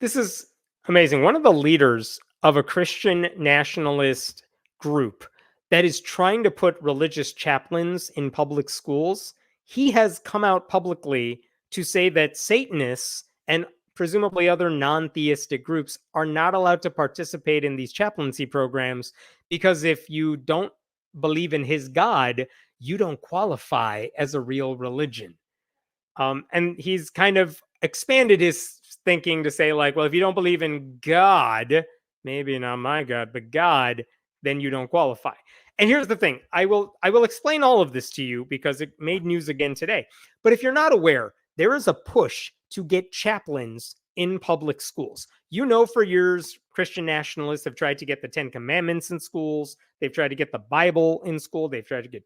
This is amazing. One of the leaders of a Christian nationalist group that is trying to put religious chaplains in public schools, he has come out publicly to say that Satanists and presumably other non-theistic groups are not allowed to participate in these chaplaincy programs because if you don't believe in his God, you don't qualify as a real religion. And he's kind of expanded his thinking to say, like, well, if you don't believe in God, maybe not my God, but God, then you don't qualify. And here's the thing: I will explain all of this to you because it made news again today. But if you're not aware, there is a push to get chaplains in public schools. You know, for years, Christian nationalists have tried to get the Ten Commandments in schools. They've tried to get the Bible in school. They've tried to get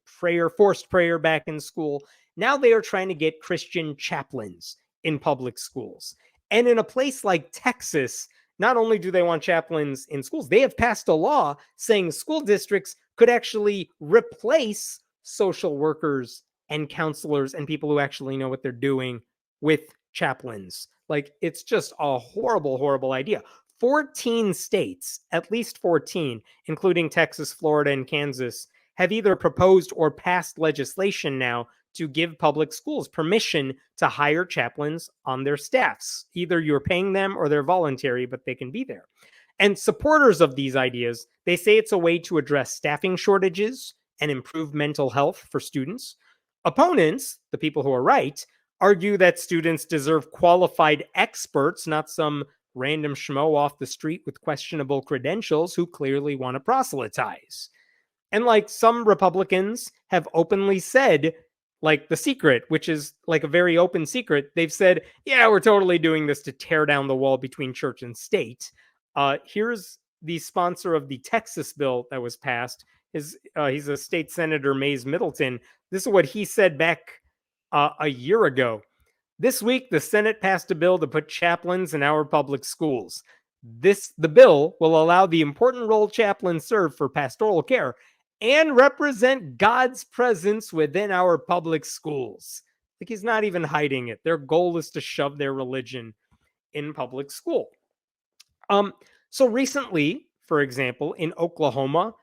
forced prayer back in school. Now they are trying to get Christian chaplains in public schools. And in a place like Texas, not only do they want chaplains in schools, they have passed a law saying school districts could actually replace social workers and counselors and people who actually know what they're doing with chaplains. Like, it's just a horrible, horrible idea. 14 states, at least 14, including Texas, Florida, and Kansas, have either proposed or passed legislation now to give public schools permission to hire chaplains on their staffs. Either you're paying them or they're voluntary, but they can be there. And supporters of these ideas, they say it's a way to address staffing shortages and improve mental health for students. Opponents, the people who are right, argue that students deserve qualified experts, not some random schmo off the street with questionable credentials who clearly want to proselytize. And like some Republicans have openly said, like The Secret, which is like a very open secret, they've said, yeah, we're totally doing this to tear down the wall between church and state. Here's the sponsor of the Texas bill that was passed. He's a state senator, Mays Middleton. This is what he said back a year ago. This week, the Senate passed a bill to put chaplains in our public schools. The bill will allow the important role chaplains serve for pastoral care and represent God's presence within our public schools. Like, he's not even hiding it. Their goal is to shove their religion in public school. So recently, for example, in Oklahoma,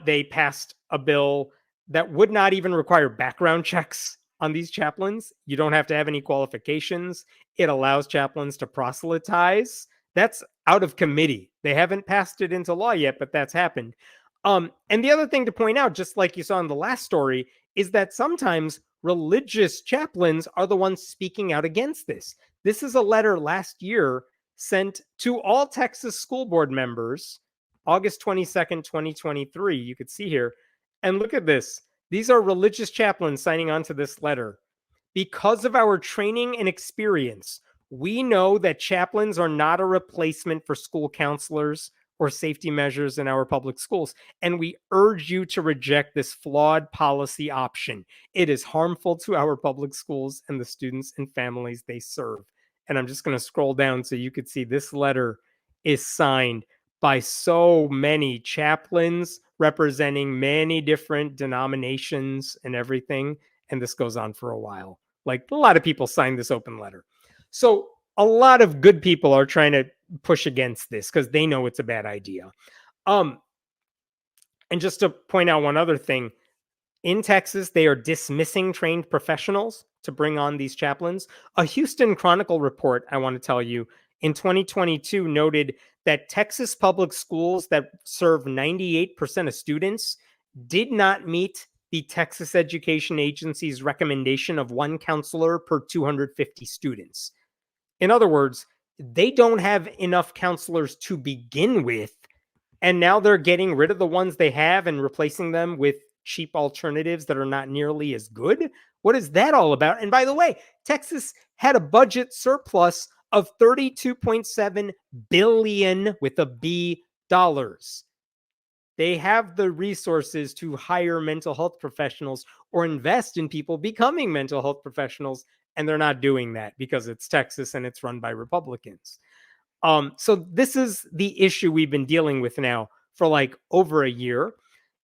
they passed a bill that would not even require background checks on these chaplains. You don't have to have any qualifications. It allows chaplains to proselytize. That's out of committee. They haven't passed it into law yet, but that's happened. And the other thing to point out, just like you saw in the last story, is that sometimes religious chaplains are the ones speaking out against this. This is a letter last year sent to all Texas school board members, August 22nd, 2023. You could see here. And look at this. These are religious chaplains signing on to this letter. Because of our training and experience, we know that chaplains are not a replacement for school counselors or safety measures in our public schools. And we urge you to reject this flawed policy option. It is harmful to our public schools and the students and families they serve. And I'm just going to scroll down so you could see this letter is signed by so many chaplains representing many different denominations and everything. And this goes on for a while. Like, a lot of people signed this open letter. So a lot of good people are trying to push against this because they know it's a bad idea. And just to point out one other thing, in Texas, they are dismissing trained professionals to bring on these chaplains. A Houston Chronicle report, I want to tell you, in 2022 noted that Texas public schools that serve 98% of students did not meet the Texas Education Agency's recommendation of one counselor per 250 students. In other words, they don't have enough counselors to begin with, and now they're getting rid of the ones they have and replacing them with cheap alternatives that are not nearly as good. What is that all about? And by the way, Texas had a budget surplus of $32.7 billion with a B dollars. They have the resources to hire mental health professionals or invest in people becoming mental health professionals, and they're not doing that because it's Texas and it's run by Republicans. So this is the issue we've been dealing with now for like over a year.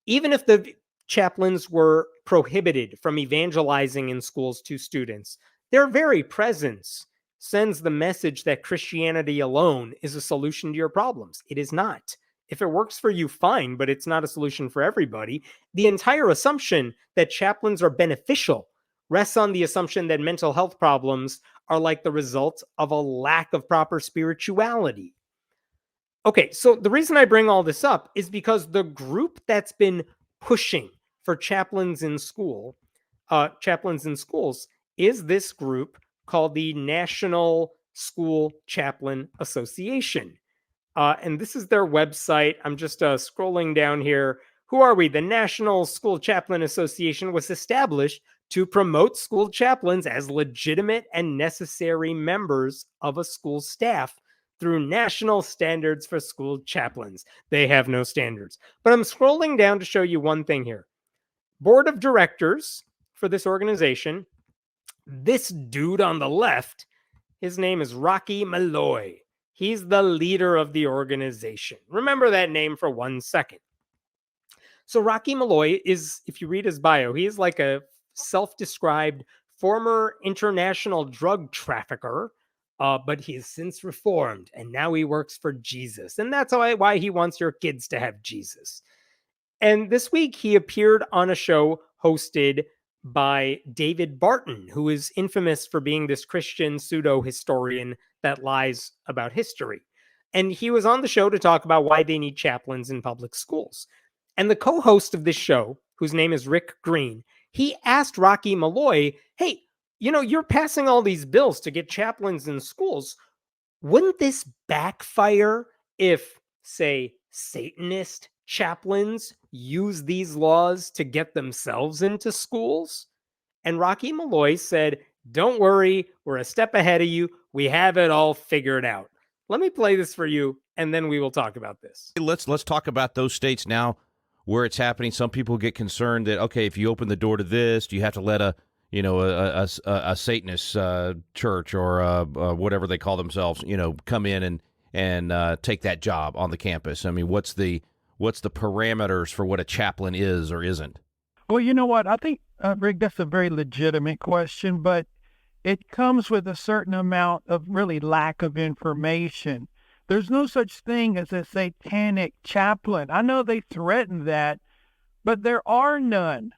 Even if the chaplains were prohibited from evangelizing in schools to students, their very presence sends the message that Christianity alone is a solution to your problems. It is not. If it works for you, fine, but it's not a solution for everybody. The entire assumption that chaplains are beneficial rests on the assumption that mental health problems are like the result of a lack of proper spirituality. Okay, so the reason I bring all this up is because the group that's been pushing for chaplains in schools, is this group called the National School Chaplain Association. And this is their website. I'm just scrolling down here. Who are we? The National School Chaplain Association was established to promote school chaplains as legitimate and necessary members of a school staff through national standards for school chaplains. They have no standards. But I'm scrolling down to show you one thing here. Board of directors for this organization, this dude on the left, his name is Rocky Malloy. He's the leader of the organization. Remember that name for 1 second. So Rocky Malloy is, if you read his bio, he is like a self-described former international drug trafficker, but he has since reformed, and now he works for Jesus. And that's why he wants your kids to have Jesus. And this week he appeared on a show hosted by David Barton, who is infamous for being this Christian pseudo-historian that lies about history. And he was on the show to talk about why they need chaplains in public schools. And the co-host of this show, whose name is Rick Green, he asked Rocky Malloy, hey, you're passing all these bills to get chaplains in schools. Wouldn't this backfire if, say, Satanist chaplains use these laws to get themselves into schools? And Rocky Malloy said, don't worry, we're a step ahead of you. We have it all figured out. Let me play this for you, and then we will talk about this. Let's talk about those states now where it's happening. Some people get concerned that, okay, if you open the door to this, do you have to let a Satanist church or whatever they call themselves, come in and take that job on the campus? I mean, what's the parameters for what a chaplain is or isn't? Well, you know what? I think, Rick, that's a very legitimate question, but it comes with a certain amount of really lack of information. There's no such thing as a satanic chaplain. I know they threaten that, but there are none.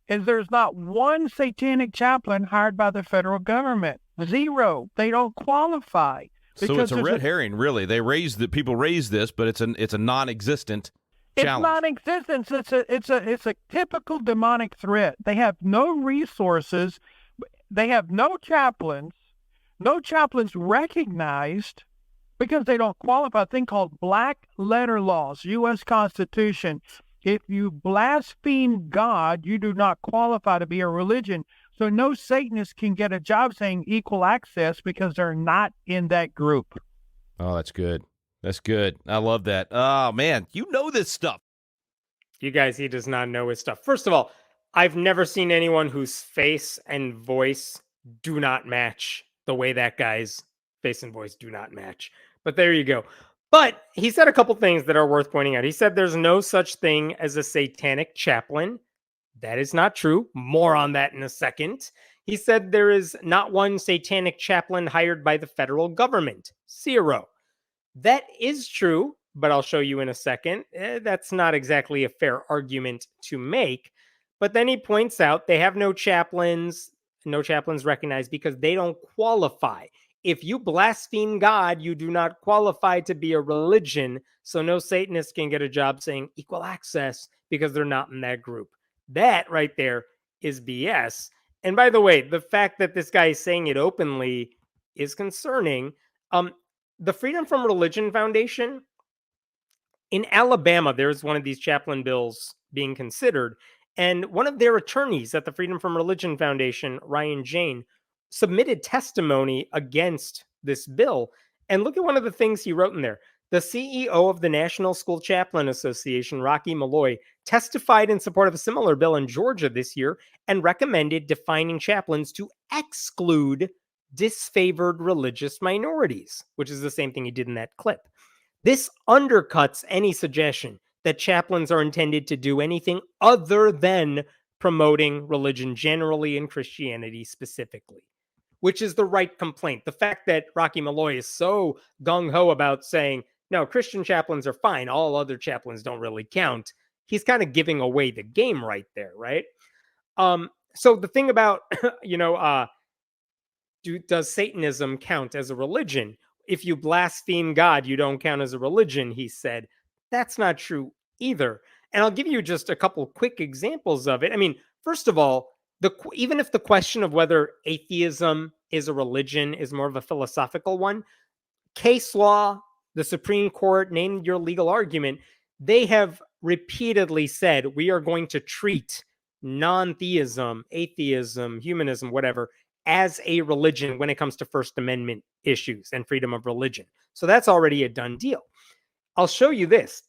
And there's not one satanic chaplain hired by the federal government. Zero. They don't qualify. So it's a red herring, really. People raise this, but it's a non-existent challenge. It's non-existent. It's a typical demonic threat. They have no resources. They have no chaplains recognized because they don't qualify. A thing called black letter laws, U.S. Constitution. If you blaspheme God, you do not qualify to be a religion. So no Satanist can get a job saying equal access because they're not in that group. Oh, that's good. That's good. I love that. Oh, man, you know this stuff. You guys, he does not know his stuff. First of all, I've never seen anyone whose face and voice do not match the way that guy's face and voice do not match. But there you go. But he said a couple things that are worth pointing out. He said there's no such thing as a satanic chaplain. That is not true. More on that in a second. He said there is not one satanic chaplain hired by the federal government. Zero. That is true, but I'll show you in a second. That's not exactly a fair argument to make. But then he points out they have no chaplains recognized because they don't qualify. If you blaspheme God, you do not qualify to be a religion. So no Satanist can get a job saying equal access because they're not in that group. That right there is BS. And by the way, the fact that this guy is saying it openly is concerning. The Freedom from Religion Foundation in Alabama, there's one of these chaplain bills being considered. And one of their attorneys at the Freedom from Religion Foundation, Ryan Jane, submitted testimony against this bill. And look at one of the things he wrote in there. The CEO of the National School Chaplain Association, Rocky Malloy, testified in support of a similar bill in Georgia this year and recommended defining chaplains to exclude disfavored religious minorities, which is the same thing he did in that clip. This undercuts any suggestion that chaplains are intended to do anything other than promoting religion generally and Christianity specifically, which is the right complaint. The fact that Rocky Malloy is so gung-ho about saying, no, Christian chaplains are fine, all other chaplains don't really count, he's kind of giving away the game right there, right? So the thing about, does Satanism count as a religion? If you blaspheme God, you don't count as a religion, he said. That's not true either. And I'll give you just a couple quick examples of it. I mean, first of all, even if the question of whether atheism is a religion is more of a philosophical one, case law, the Supreme Court, name your legal argument, they have repeatedly said we are going to treat non-theism, atheism, humanism, whatever, as a religion when it comes to First Amendment issues and freedom of religion. So that's already a done deal. I'll show you this.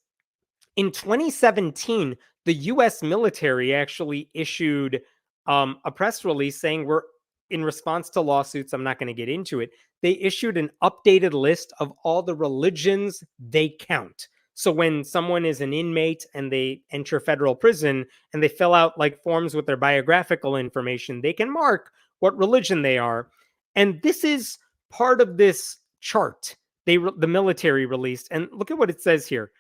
In 2017, the US military actually issued a press release saying we're, in response to lawsuits, I'm not going to get into it, they issued an updated list of all the religions they count. So when someone is an inmate and they enter federal prison and they fill out like forms with their biographical information, they can mark what religion they are. And this is part of this chart the military released. And look at what it says here.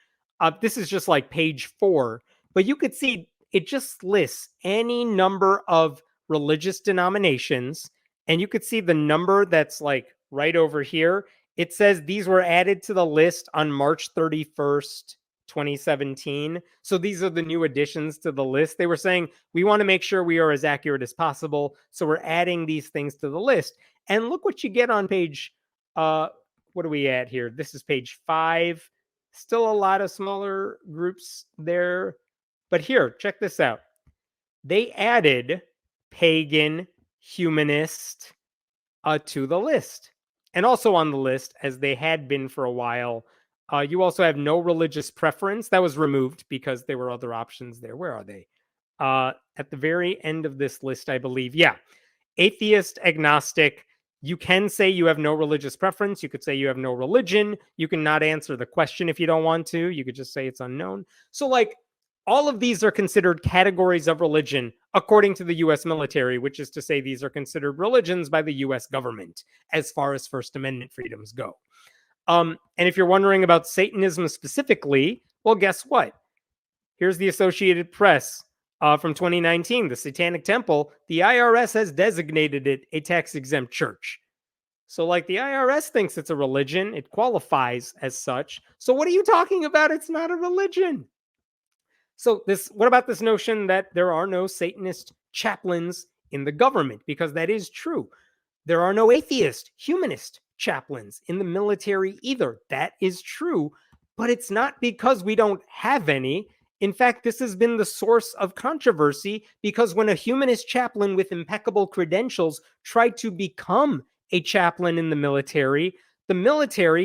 This is just like page 4, but you could see it just lists any number of religious denominations, and you could see the number that's like right over here. It says these were added to the list on March 31st, 2017. So these are the new additions to the list. They were saying, we want to make sure we are as accurate as possible, so we're adding these things to the list. And look what you get on page, what are we at here? This is page 5. Still a lot of smaller groups there. But here, check this out. They added pagan, humanist to the list. And also on the list, as they had been for a while, you also have no religious preference. That was removed because there were other options there. Where are they? At the very end of this list, I believe. Yeah. Atheist, agnostic. You can say you have no religious preference. You could say you have no religion. You can not answer the question if you don't want to. You could just say it's unknown. So, like, all of these are considered categories of religion according to the U.S. military, which is to say these are considered religions by the U.S. government as far as First Amendment freedoms go. And if you're wondering about Satanism specifically, well, guess what? Here's the Associated Press from 2019, the Satanic Temple. The IRS has designated it a tax-exempt church. So, like, the IRS thinks it's a religion. It qualifies as such. So what are you talking about? It's not a religion. So what about this notion that there are no Satanist chaplains in the government? Because that is true. There are no atheist, humanist chaplains in the military either. That is true, but it's not because we don't have any. In fact, this has been the source of controversy because when a humanist chaplain with impeccable credentials tried to become a chaplain in the military,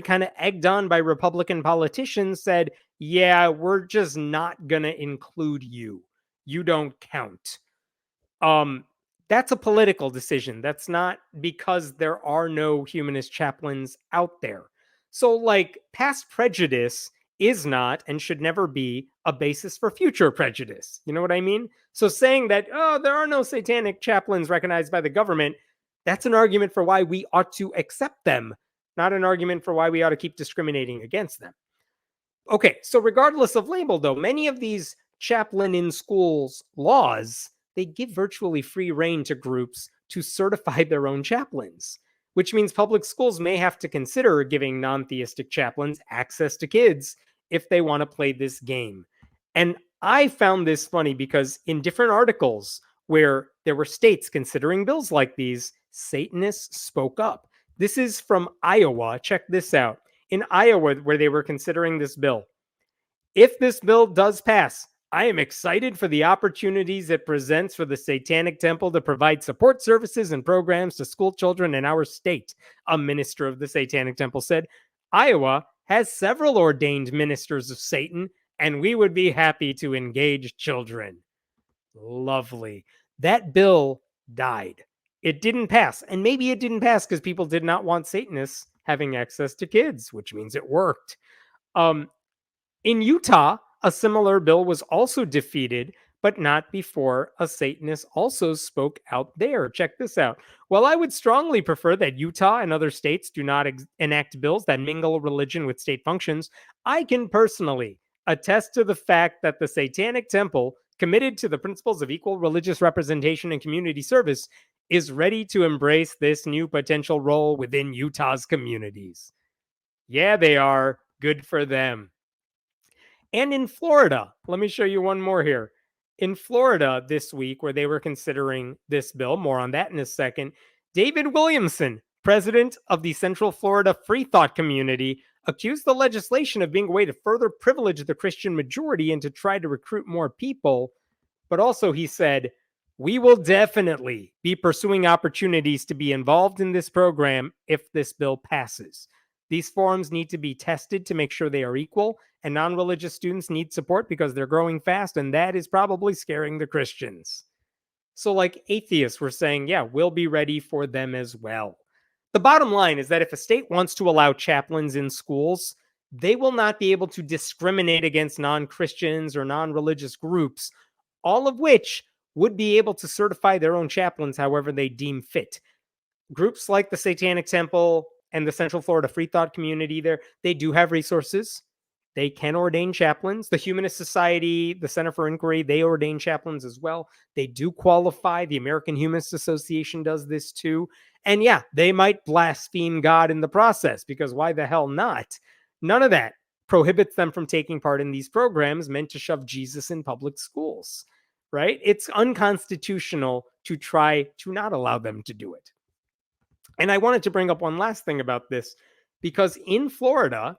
kind of egged on by Republican politicians, said, yeah, we're just not going to include you. You don't count. That's a political decision. That's not because there are no humanist chaplains out there. So, like, past prejudice is not and should never be a basis for future prejudice. You know what I mean? So saying that, oh, there are no satanic chaplains recognized by the government, that's an argument for why we ought to accept them, not an argument for why we ought to keep discriminating against them. Okay, so regardless of label, though, many of these chaplain in schools laws, they give virtually free rein to groups to certify their own chaplains, which means public schools may have to consider giving non-theistic chaplains access to kids if they want to play this game. And I found this funny because in different articles where there were states considering bills like these, Satanists spoke up. This is from Iowa. Check this out. In Iowa, where they were considering this bill, if this bill does pass, I am excited for the opportunities it presents for the Satanic Temple to provide support services and programs to school children in our state, a minister of the Satanic Temple said. Iowa has several ordained ministers of Satan, and we would be happy to engage children. Lovely. That bill died. It didn't pass. And maybe it didn't pass because people did not want Satanists having access to kids, which means it worked. In Utah, a similar bill was also defeated, but not before a Satanist also spoke out there. Check this out. While I would strongly prefer that Utah and other states do not enact bills that mingle religion with state functions, I can personally attest to the fact that the Satanic Temple, committed to the principles of equal religious representation and community service, is ready to embrace this new potential role within Utah's communities. Yeah, they are. Good for them. And in Florida, let me show you one more here. In Florida this week, where they were considering this bill, more on that in a second, David Williamson, president of the Central Florida Free Thought Community, accused the legislation of being a way to further privilege the Christian majority and to try to recruit more people. But also, he said, we will definitely be pursuing opportunities to be involved in this program if this bill passes. These forums need to be tested to make sure they are equal, and non-religious students need support because they're growing fast, and that is probably scaring the Christians. So like atheists were saying, yeah, we'll be ready for them as well. The bottom line is that if a state wants to allow chaplains in schools, they will not be able to discriminate against non-Christians or non-religious groups, all of which would be able to certify their own chaplains however they deem fit. Groups like the Satanic Temple and the Central Florida Free Thought Community there, they do have resources. They can ordain chaplains. The Humanist Society, the Center for Inquiry, they ordain chaplains as well. They do qualify. The American Humanist Association does this too. And yeah, they might blaspheme God in the process, because why the hell not? None of that prohibits them from taking part in these programs meant to shove Jesus in public schools, right? It's unconstitutional to try to not allow them to do it. And I wanted to bring up one last thing about this, because in Florida,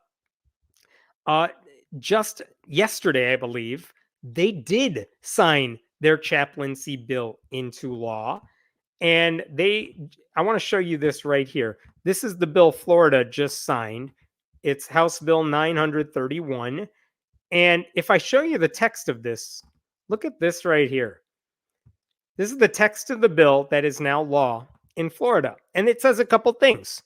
just yesterday, I believe, they did sign their chaplaincy bill into law. And I want to show you this right here. This is the bill Florida just signed. It's House Bill 931. And if I show you the text of this, look at this right here. This is the text of the bill that is now law in Florida. And it says a couple things.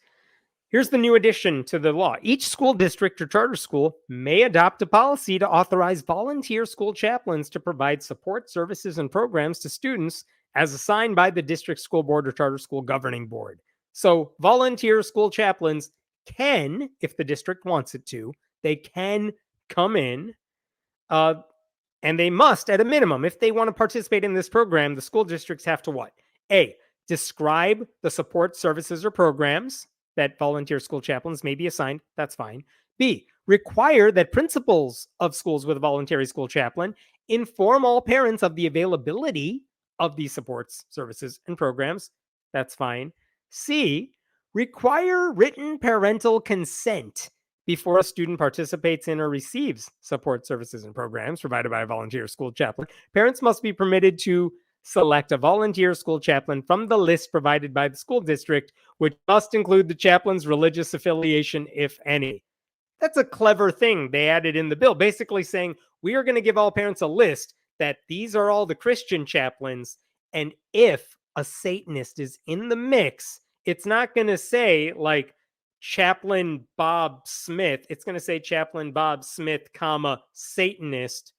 Here's the new addition to the law. Each school district or charter school may adopt a policy to authorize volunteer school chaplains to provide support services and programs to students as assigned by the district school board or charter school governing board. So volunteer school chaplains can, if the district wants it to, they can come in, and they must, at a minimum, if they want to participate in this program, the school districts have to what? A, describe the support services or programs that volunteer school chaplains may be assigned. That's fine. B, require that principals of schools with a voluntary school chaplain inform all parents of the availability of these supports, services, and programs. That's fine. C, require written parental consent before a student participates in or receives support services and programs provided by a volunteer school chaplain. Parents must be permitted to select a volunteer school chaplain from the list provided by the school district, which must include the chaplain's religious affiliation, if any. That's a clever thing they added in the bill, basically saying we are going to give all parents a list that these are all the Christian chaplains, and if a Satanist is in the mix, it's not going to say like Chaplain Bob Smith. It's going to say Chaplain Bob Smith, comma, Satanist.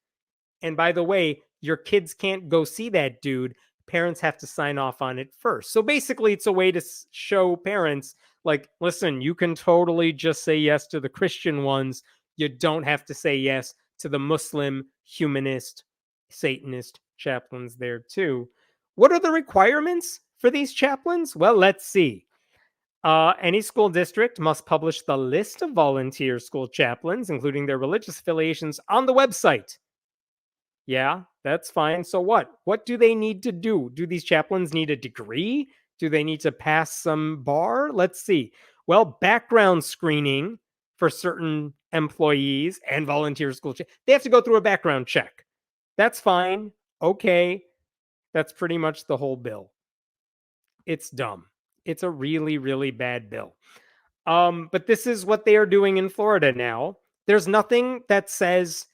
And by the way, your kids can't go see that dude. Parents have to sign off on it first. So basically, it's a way to show parents, like, listen, you can totally just say yes to the Christian ones. You don't have to say yes to the Muslim, humanist, Satanist chaplains there too. What are the requirements for these chaplains? Well, let's see. Any school district must publish the list of volunteer school chaplains, including their religious affiliations, on the website. Yeah, that's fine. So what? What do they need to do? Do these chaplains need a degree? Do they need to pass some bar? Let's see. Well, background screening for certain employees and volunteer school, they have to go through a background check. That's fine. Okay. That's pretty much the whole bill. It's dumb. It's a really, really bad bill. But this is what they are doing in Florida now. There's nothing that says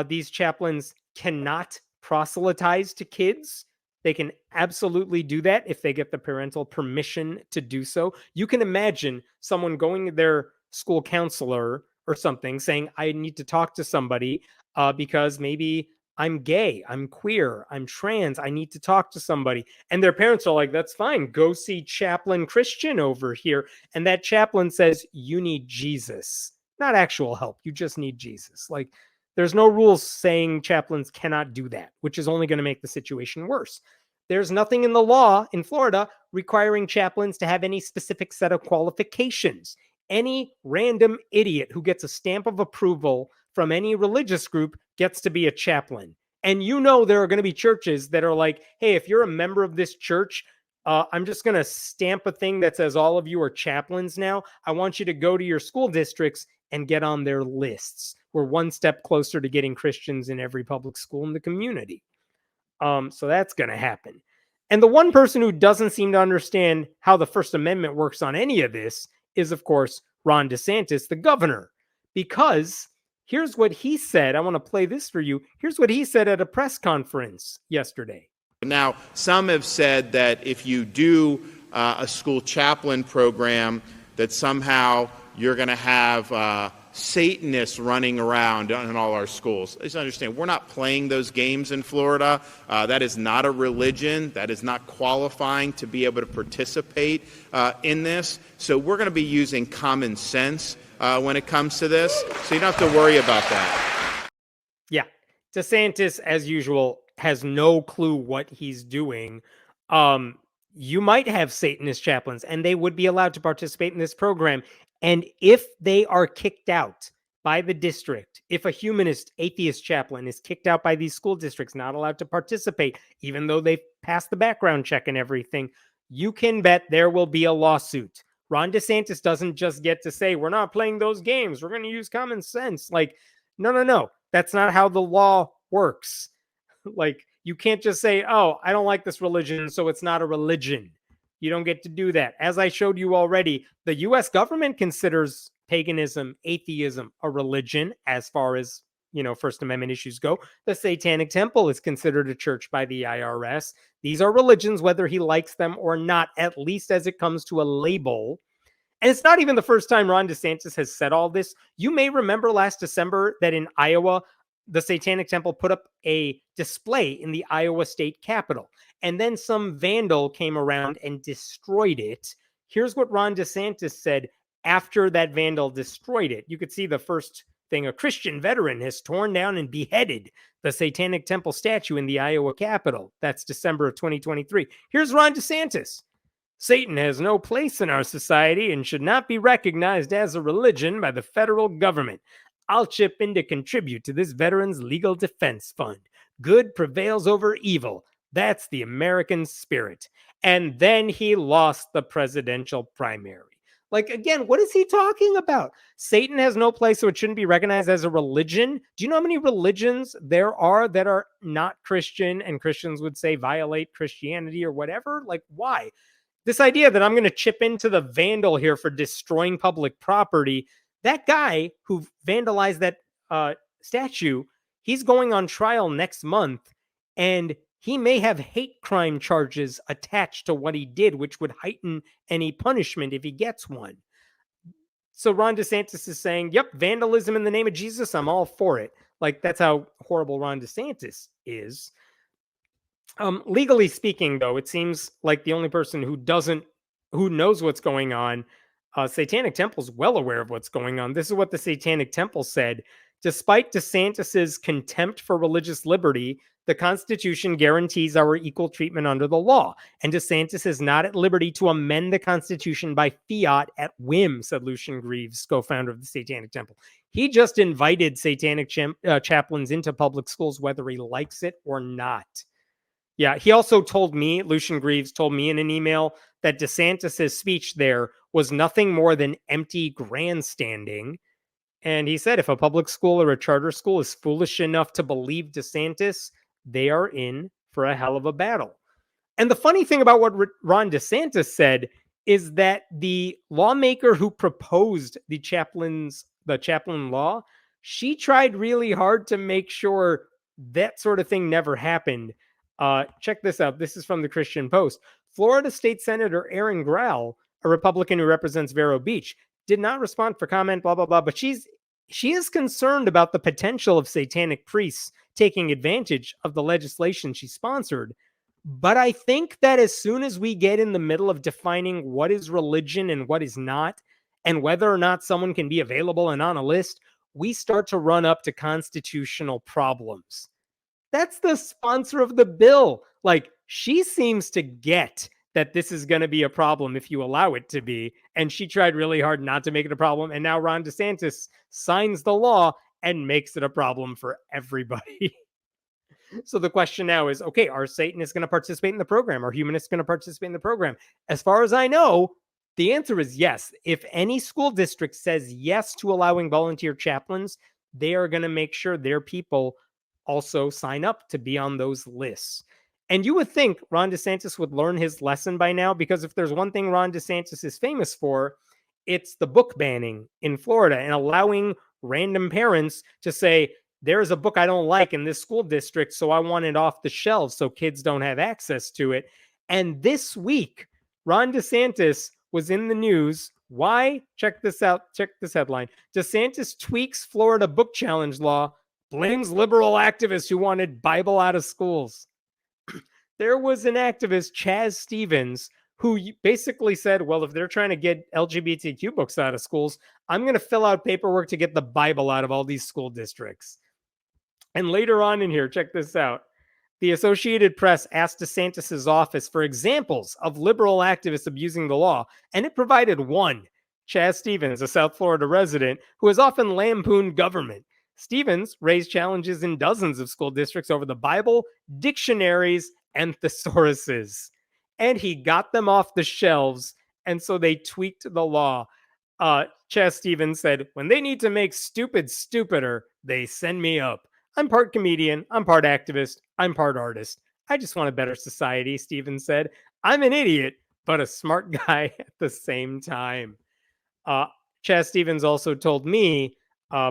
these chaplains cannot proselytize to kids. They can absolutely do that if they get the parental permission to do so. You can imagine someone going to their school counselor or something saying, I need to talk to somebody because maybe I'm gay, I'm queer, I'm trans, I need to talk to somebody. And their parents are like, that's fine. Go see Chaplain Christian over here. And that chaplain says, you need Jesus, not actual help. You just need Jesus. Like, there's no rules saying chaplains cannot do that, which is only going to make the situation worse. There's nothing in the law in Florida requiring chaplains to have any specific set of qualifications. Any random idiot who gets a stamp of approval from any religious group gets to be a chaplain. And you know there are going to be churches that are like, hey, if you're a member of this church, I'm just going to stamp a thing that says all of you are chaplains now. I want you to go to your school districts and get on their lists. We're one step closer to getting Christians in every public school in the community. So that's going to happen. And the one person who doesn't seem to understand how the First Amendment works on any of this is, of course, Ron DeSantis, the governor, because here's what he said. I want to play this for you. Here's what he said at a press conference yesterday. Now, some have said that if you do a school chaplain program, that somehow you're going to have Satanists running around in all our schools. Please understand, we're not playing those games in Florida. That is not a religion. That is not qualifying to be able to participate in this. So we're going to be using common sense when it comes to this. So you don't have to worry about that. Yeah. DeSantis, as usual, has no clue what he's doing. You might have Satanist chaplains, and they would be allowed to participate in this program. And if they are kicked out by the district, if a humanist atheist chaplain is kicked out by these school districts, not allowed to participate, even though they've passed the background check and everything, you can bet there will be a lawsuit. Ron DeSantis doesn't just get to say, we're not playing those games, we're going to use common sense. Like, no. That's not how the law works. Like, you can't just say, oh, I don't like this religion, so it's not a religion. You don't get to do that. As I showed you already, the U.S. government considers paganism, atheism, a religion as far as, First Amendment issues go. The Satanic Temple is considered a church by the IRS. These are religions, whether he likes them or not, at least as it comes to a label. And it's not even the first time Ron DeSantis has said all this. You may remember last December that in Iowa, the Satanic Temple put up a display in the Iowa state capitol. And then some vandal came around and destroyed it. Here's what Ron DeSantis said after that vandal destroyed it. You could see the first thing: a Christian veteran has torn down and beheaded the Satanic Temple statue in the Iowa capitol. That's December of 2023. Here's Ron DeSantis. Satan has no place in our society and should not be recognized as a religion by the federal government. I'll chip in to contribute to this Veterans Legal Defense Fund. Good prevails over evil. That's the American spirit. And then he lost the presidential primary. Like, again, what is he talking about? Satan has no place, so it shouldn't be recognized as a religion. Do you know how many religions there are that are not Christian, and Christians would say violate Christianity or whatever? Like, why? This idea that I'm going to chip into the vandal here for destroying public property, that guy who vandalized that statue, he's going on trial next month, and he may have hate crime charges attached to what he did, which would heighten any punishment if he gets one. So Ron DeSantis is saying, yep, vandalism in the name of Jesus, I'm all for it. Like, that's how horrible Ron DeSantis is. Legally speaking, though, it seems like the only person who knows what's going on, Satanic Temple's well aware of what's going on. This is what the Satanic Temple said. Despite DeSantis's contempt for religious liberty, the Constitution guarantees our equal treatment under the law, and DeSantis is not at liberty to amend the Constitution by fiat at whim, said Lucian Greaves, co-founder of the Satanic Temple. He just invited Satanic chaplains into public schools, whether he likes it or not. Yeah, he also told me, Lucian Greaves told me in an email, that DeSantis's speech there was nothing more than empty grandstanding. And he said if a public school or a charter school is foolish enough to believe DeSantis, they are in for a hell of a battle. And the funny thing about what Ron DeSantis said is that the lawmaker who proposed the chaplain law, she tried really hard to make sure that sort of thing never happened. Check this out. This is from the Christian Post. Florida State Senator Aaron Grell, a Republican who represents Vero Beach, did not respond for comment, blah, blah, blah. But she is concerned about the potential of satanic priests taking advantage of the legislation she sponsored. But I think that as soon as we get in the middle of defining what is religion and what is not, and whether or not someone can be available and on a list, we start to run up to constitutional problems. That's the sponsor of the bill. Like, she seems to get that this is going to be a problem if you allow it to be. And she tried really hard not to make it a problem. And now Ron DeSantis signs the law and makes it a problem for everybody. So the question now is, okay, are Satanists going to participate in the program? Are humanists going to participate in the program? As far as I know, the answer is yes. If any school district says yes to allowing volunteer chaplains, they are going to make sure their people also sign up to be on those lists. And you would think Ron DeSantis would learn his lesson by now, because if there's one thing Ron DeSantis is famous for, it's the book banning in Florida and allowing random parents to say, there's a book I don't like in this school district, so I want it off the shelves so kids don't have access to it. And this week, Ron DeSantis was in the news. Why? Check this out. Check this headline. DeSantis tweaks Florida book challenge law, blames liberal activists who wanted Bible out of schools. There was an activist, Chaz Stevens, who basically said, well, if they're trying to get LGBTQ books out of schools, I'm going to fill out paperwork to get the Bible out of all these school districts. And later on in here, check this out. The Associated Press asked DeSantis' office for examples of liberal activists abusing the law, and it provided one. Chaz Stevens, a South Florida resident who has often lampooned government. Stevens raised challenges in dozens of school districts over the Bible, dictionaries, and thesauruses. And he got them off the shelves, and so they tweaked the law. Chaz Stevens said, when they need to make stupid stupider, they send me up. I'm part comedian, I'm part activist, I'm part artist. I just want a better society, Stevens said. I'm an idiot, but a smart guy at the same time. Chaz Stevens also told me,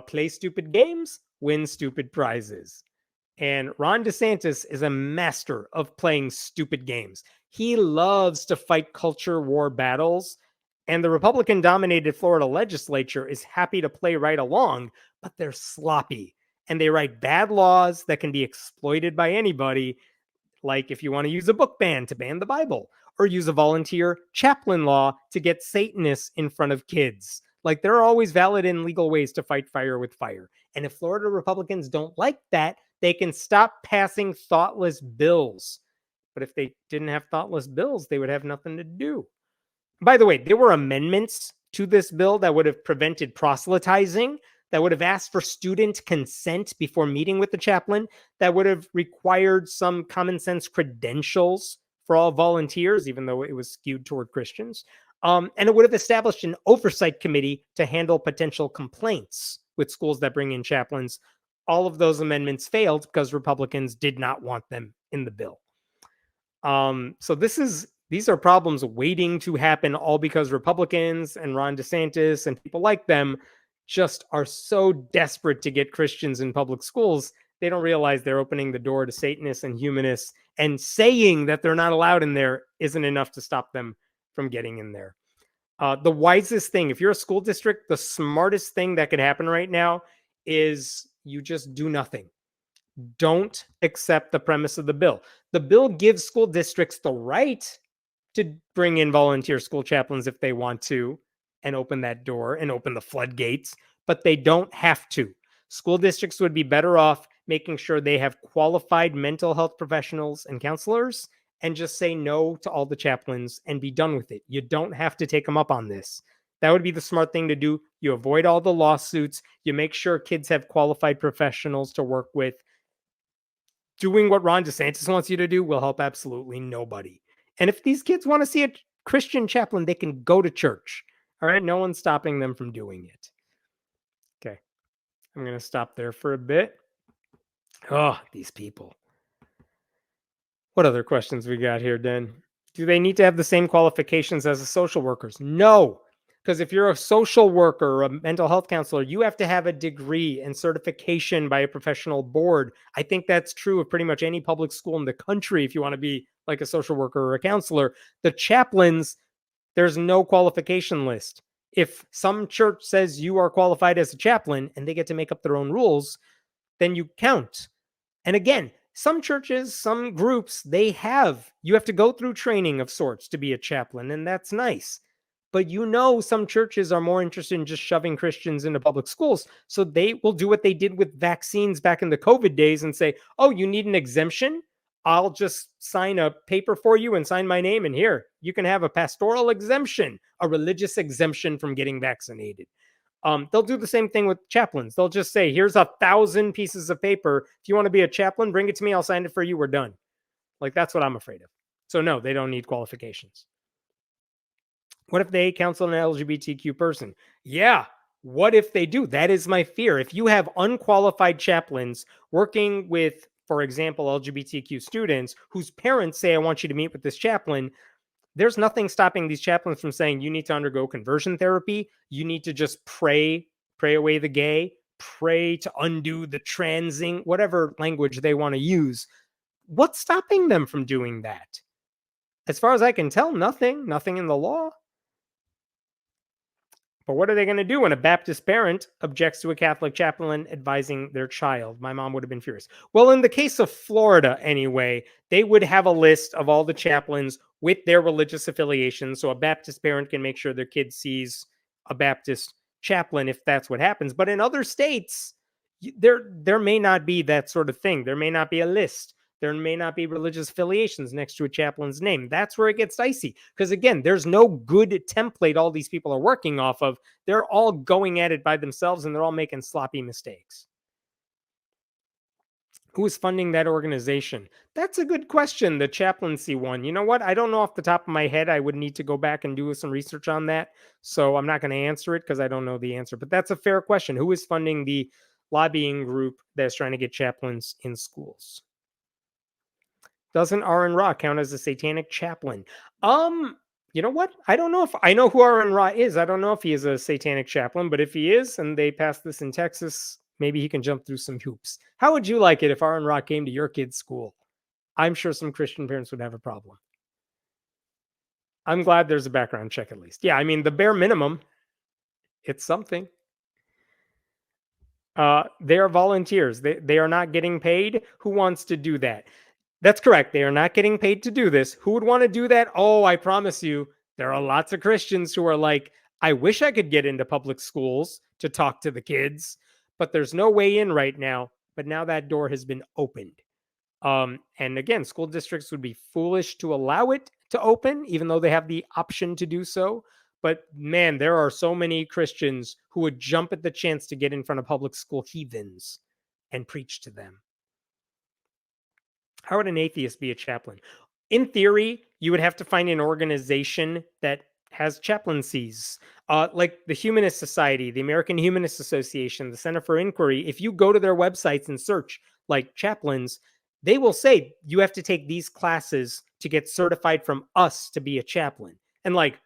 play stupid games, win stupid prizes. And Ron DeSantis is a master of playing stupid games. He loves to fight culture war battles, and the Republican-dominated Florida legislature is happy to play right along, but they're sloppy. And they write bad laws that can be exploited by anybody, like if you want to use a book ban to ban the Bible, or use a volunteer chaplain law to get Satanists in front of kids. Like, there are always valid and legal ways to fight fire with fire. And if Florida Republicans don't like that, they can stop passing thoughtless bills. But if they didn't have thoughtless bills, they would have nothing to do. By the way, there were amendments to this bill that would have prevented proselytizing, that would have asked for student consent before meeting with the chaplain, that would have required some common sense credentials for all volunteers, even though it was skewed toward Christians. And it would have established an oversight committee to handle potential complaints with schools that bring in chaplains. All of those amendments failed because Republicans did not want them in the bill. So these are problems waiting to happen, all because Republicans and Ron DeSantis and people like them just are so desperate to get Christians in public schools, they don't realize they're opening the door to Satanists and humanists, and saying that they're not allowed in there isn't enough to stop them from getting in there. The wisest thing, if you're a school district, the smartest thing that could happen right now is you just do nothing. Don't accept the premise of the bill. The bill gives school districts the right to bring in volunteer school chaplains if they want to, and open that door and open the floodgates, but they don't have to. School districts would be better off making sure they have qualified mental health professionals and counselors, and just say no to all the chaplains and be done with it. You don't have to take them up on this. That would be the smart thing to do. You avoid all the lawsuits. You make sure kids have qualified professionals to work with. Doing what Ron DeSantis wants you to do will help absolutely nobody. And if these kids want to see a Christian chaplain, they can go to church. All right, no one's stopping them from doing it. Okay, I'm going to stop there for a bit. Oh, these people. What other questions we got here, Den? Do they need to have the same qualifications as the social workers? No, because if you're a social worker or a mental health counselor, you have to have a degree and certification by a professional board. I think that's true of pretty much any public school in the country if you want to be like a social worker or a counselor. The chaplains, there's no qualification list. If some church says you are qualified as a chaplain and they get to make up their own rules, then you count. And again, some churches, some groups, you have to go through training of sorts to be a chaplain, and that's nice. But some churches are more interested in just shoving Christians into public schools. So they will do what they did with vaccines back in the COVID days and say, oh, you need an exemption? I'll just sign a paper for you and sign my name. And here, you can have a pastoral exemption, a religious exemption from getting vaccinated. They'll do the same thing with chaplains. They'll just say, here's 1,000 pieces of paper. If you want to be a chaplain, bring it to me. I'll sign it for you. We're done. Like, that's what I'm afraid of. So no, they don't need qualifications. What if they counsel an LGBTQ person? Yeah. What if they do? That is my fear. If you have unqualified chaplains working with, for example, LGBTQ students whose parents say, I want you to meet with this chaplain, there's nothing stopping these chaplains from saying you need to undergo conversion therapy. You need to just pray away the gay, pray to undo the transing, whatever language they want to use. What's stopping them from doing that? As far as I can tell, nothing in the law. But what are they going to do when a Baptist parent objects to a Catholic chaplain advising their child? My mom would have been furious. Well, in the case of Florida, anyway, they would have a list of all the chaplains with their religious affiliations, so a Baptist parent can make sure their kid sees a Baptist chaplain if that's what happens. But in other states, there may not be that sort of thing. There may not be a list. There may not be religious affiliations next to a chaplain's name. That's where it gets dicey. Because again, there's no good template all these people are working off of. They're all going at it by themselves and they're all making sloppy mistakes. Who is funding that organization? That's a good question, the chaplaincy one. You know what? I don't know off the top of my head. I would need to go back and do some research on that. So I'm not going to answer it because I don't know the answer. But that's a fair question. Who is funding the lobbying group that's trying to get chaplains in schools? Doesn't Aaron Ra count as a satanic chaplain? You know what? I don't know if I know who Aaron Ra is. I don't know if he is a satanic chaplain, but if he is, and they passed this in Texas, maybe he can jump through some hoops. How would you like it if Aaron Ra came to your kid's school? I'm sure some Christian parents would have a problem. I'm glad there's a background check at least. Yeah, I mean, the bare minimum, it's something. They are volunteers. They are not getting paid. Who wants to do that? That's correct. They are not getting paid to do this. Who would want to do that? Oh, I promise you, there are lots of Christians who are like, I wish I could get into public schools to talk to the kids, but there's no way in right now. But now that door has been opened. And again, school districts would be foolish to allow it to open, even though they have the option to do so. But man, there are so many Christians who would jump at the chance to get in front of public school heathens and preach to them. How would an atheist be a chaplain? In theory, you would have to find an organization that has chaplaincies, like the Humanist Society, the American Humanist Association, the Center for Inquiry. If you go to their websites and search like chaplains, they will say you have to take these classes to get certified from us to be a chaplain. And like,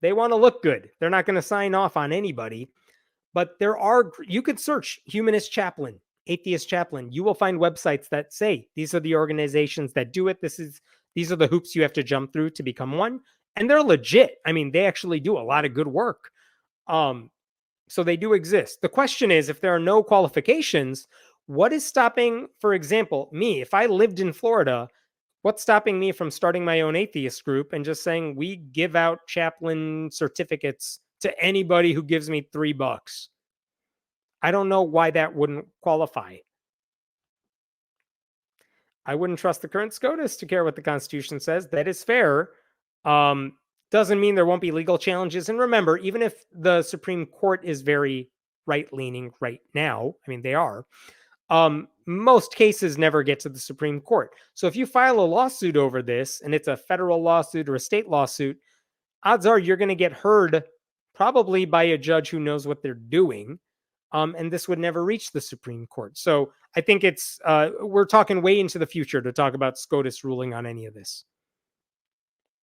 they want to look good. They're not going to sign off on anybody. But you could search Humanist Chaplain, Atheist Chaplain. You will find websites that say these are the organizations that do it. These are the hoops you have to jump through to become one. And they're legit. I mean, they actually do a lot of good work. So they do exist. The question is, if there are no qualifications, what is stopping, for example, me, if I lived in Florida, what's stopping me from starting my own atheist group and just saying we give out chaplain certificates to anybody who gives me $3? I don't know why that wouldn't qualify. I wouldn't trust the current SCOTUS to care what the Constitution says. That is fair. Doesn't mean there won't be legal challenges. And remember, even if the Supreme Court is very right-leaning right now, I mean, they are, most cases never get to the Supreme Court. So if you file a lawsuit over this, and it's a federal lawsuit or a state lawsuit, odds are you're going to get heard probably by a judge who knows what they're doing. And this would never reach the Supreme Court. So I think we're talking way into the future to talk about SCOTUS ruling on any of this.